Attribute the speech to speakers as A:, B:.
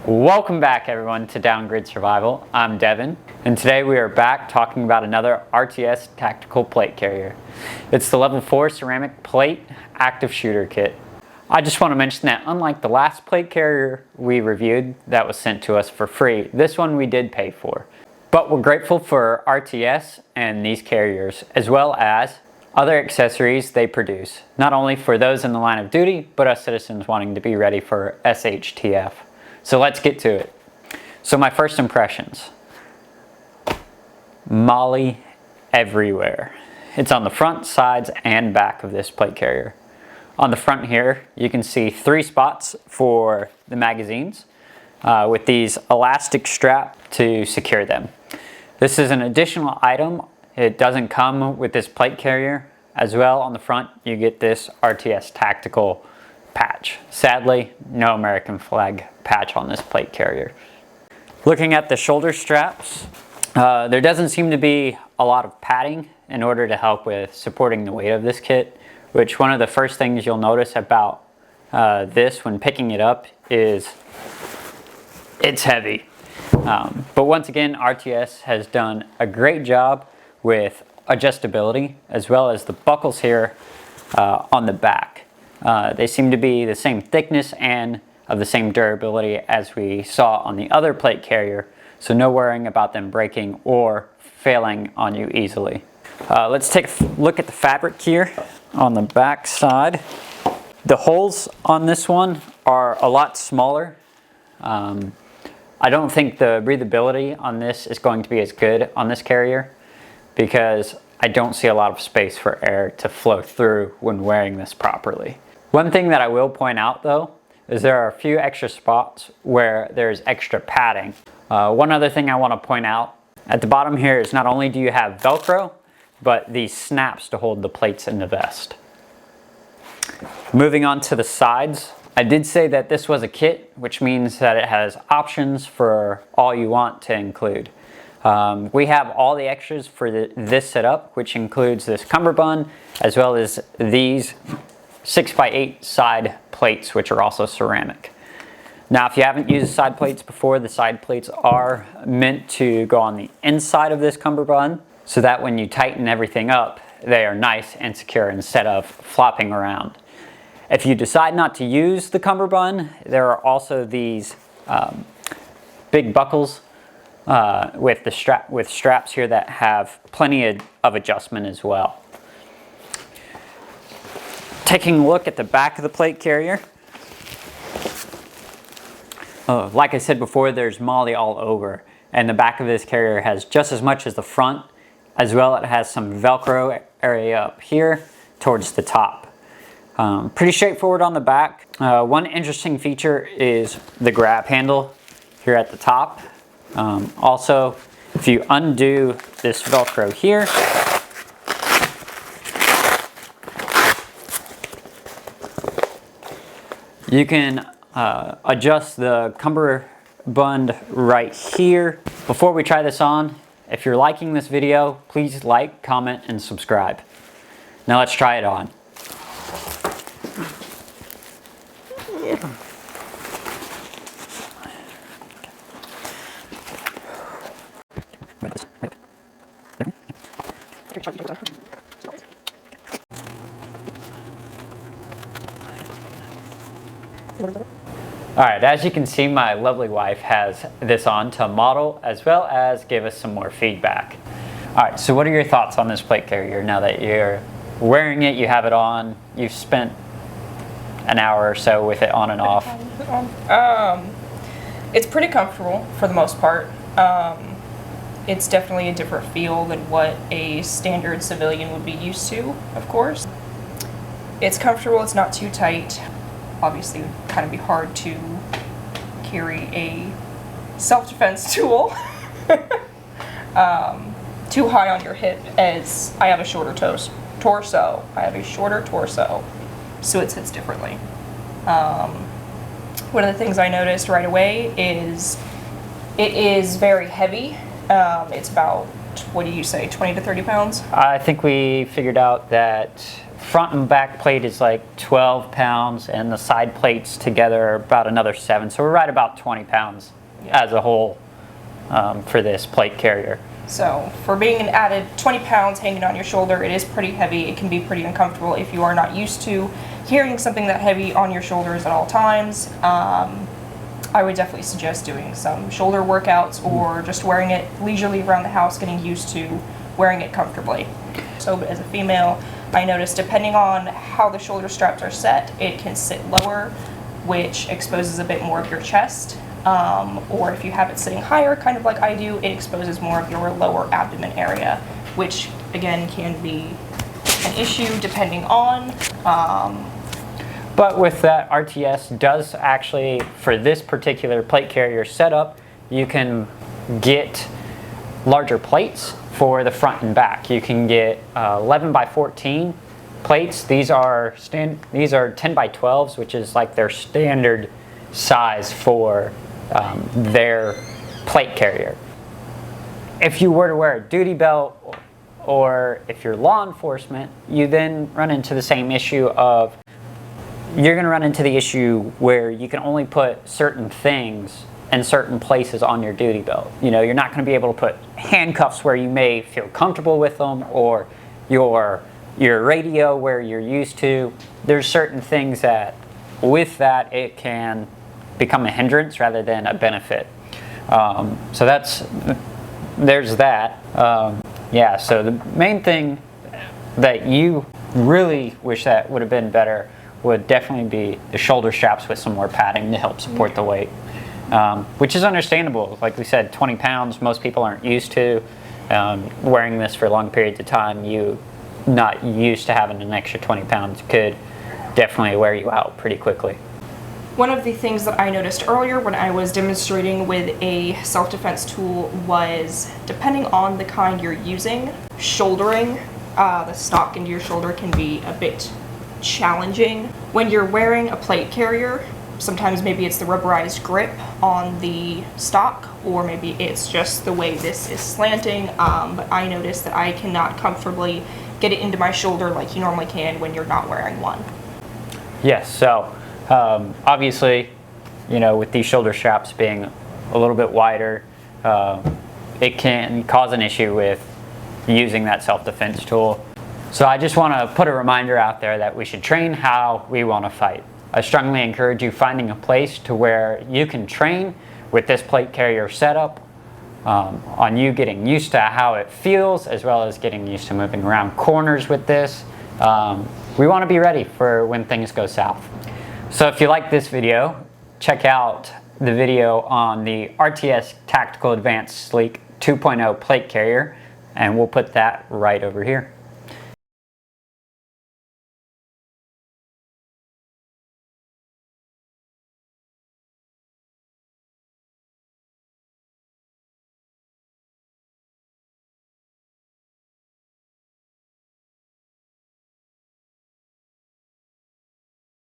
A: Welcome back everyone to Down-Grid Survival. I'm Devin, and today we are back talking about another RTS Tactical Plate Carrier. It's the Level 4 Ceramic Plate Active Shooter Kit. I just want to mention that unlike the last plate carrier we reviewed that was sent to us for free, this one we did pay for. But we're grateful for RTS and these carriers, as well as other accessories they produce, not only for those in the line of duty, but us citizens wanting to be ready for SHTF. So let's get to it. So my first impressions. Molly everywhere. It's on the front, sides, and back of this plate carrier. On the front here, you can see 3 spots for the magazines with these elastic strap to secure them. This is an additional item. It doesn't come with this plate carrier. As well, on the front, you get this RTS Tactical patch. Sadly, no American flag patch on this plate carrier. Looking at the shoulder straps, there doesn't seem to be a lot of padding in order to help with supporting the weight of this kit, which one of the first things you'll notice about this when picking it up is it's heavy. But once again, RTS has done a great job with adjustability, as well as the buckles here on the back. They seem to be the same thickness and of the same durability as we saw on the other plate carrier, so no worrying about them breaking or failing on you easily. Let's take a look at the fabric here on the back side. The holes on this one are a lot smaller. I don't think the breathability on this is going to be as good on this carrier because I don't see a lot of space for air to flow through when wearing this properly. One thing that I will point out though is there are a few extra spots where there's extra padding. One other thing I want to point out at the bottom here is not only do you have Velcro, but these snaps to hold the plates in the vest. Moving on to the sides, I did say that this was a kit, which means that it has options for all you want to include. We have all the extras for this setup, which includes this cummerbund, as well as these 6x8 side plates, which are also ceramic. Now, if you haven't used side plates before, the side plates are meant to go on the inside of this cummerbund, so that when you tighten everything up, they are nice and secure instead of flopping around. If you decide not to use the cummerbund, there are also these big buckles with straps here that have plenty of adjustment as well. Taking a look at the back of the plate carrier. Like I said before, there's Molly all over, and the back of this carrier has just as much as the front. As well, it has some Velcro area up here towards the top. Pretty straightforward on the back. One interesting feature is the grab handle here at the top. Also, if you undo this Velcro here, you can adjust the cummerbund right here. Before we try this on, if you're liking this video, please like, comment, and subscribe. Now let's try it on. Alright, as you can see, my lovely wife has this on to model as well as give us some more feedback. Alright, so what are your thoughts on this plate carrier now that you're wearing it, you have it on, you've spent an hour or so with it on and off?
B: It's pretty comfortable for the most part. It's definitely a different feel than what a standard civilian would be used to, of course. It's comfortable, it's not too tight. Obviously, it would kind of be hard to carry a self-defense tool too high on your hip, as I have a shorter torso. I have a shorter torso, so it sits differently. One of the things I noticed right away is it is very heavy. It's about, what do you say, 20 to 30 pounds?
A: I think we figured out that front and back plate is like 12 pounds, and the side plates together are about another 7. So we're right about 20 pounds as a whole for this plate carrier.
B: So for being an added 20 pounds hanging on your shoulder, it is pretty heavy. It can be pretty uncomfortable if you are not used to carrying something that heavy on your shoulders at all times. I would definitely suggest doing some shoulder workouts or just wearing it leisurely around the house, getting used to wearing it comfortably. So as a female, I noticed depending on how the shoulder straps are set, it can sit lower, which exposes a bit more of your chest. Or if you have it sitting higher, kind of like I do, it exposes more of your lower abdomen area, which again can be an issue depending on.
A: But with that, RTS does actually, for this particular plate carrier setup, you can get larger plates for the front and back. You can get 11 by 14 plates. These are 10 by 12s, which is like their standard size for their plate carrier. If you were to wear a duty belt, or if you're law enforcement, you then run into the same issue of you're going to run into the issue where you can only put certain things in certain places on your duty belt. You know, you're not going to be able to put handcuffs where you may feel comfortable with them, or your radio where you're used to. There's certain things that with that it can become a hindrance rather than a benefit. So there's that. Yeah, so the main thing that you really wish that would have been better would definitely be the shoulder straps with some more padding to help support the weight, which is understandable. Like we said, 20 pounds, most people aren't used to wearing this for long periods of time. You not used to having an extra 20 pounds could definitely wear you out pretty quickly.
B: One of the things that I noticed earlier when I was demonstrating with a self-defense tool was, depending on the kind you're using, shouldering the stock into your shoulder can be a bit challenging. When you're wearing a plate carrier, sometimes maybe it's the rubberized grip on the stock, or maybe it's just the way this is slanting, but I noticed that I cannot comfortably get it into my shoulder like you normally can when you're not wearing one.
A: Yes, so obviously, you know, with these shoulder straps being a little bit wider, it can cause an issue with using that self-defense tool. So I just want to put a reminder out there that we should train how we want to fight. I strongly encourage you finding a place to where you can train with this plate carrier setup, on you getting used to how it feels, as well as getting used to moving around corners with this. We want to be ready for when things go south. So if you like this video, check out the video on the RTS Tactical Advanced Sleek 2.0 plate carrier, and we'll put that right over here.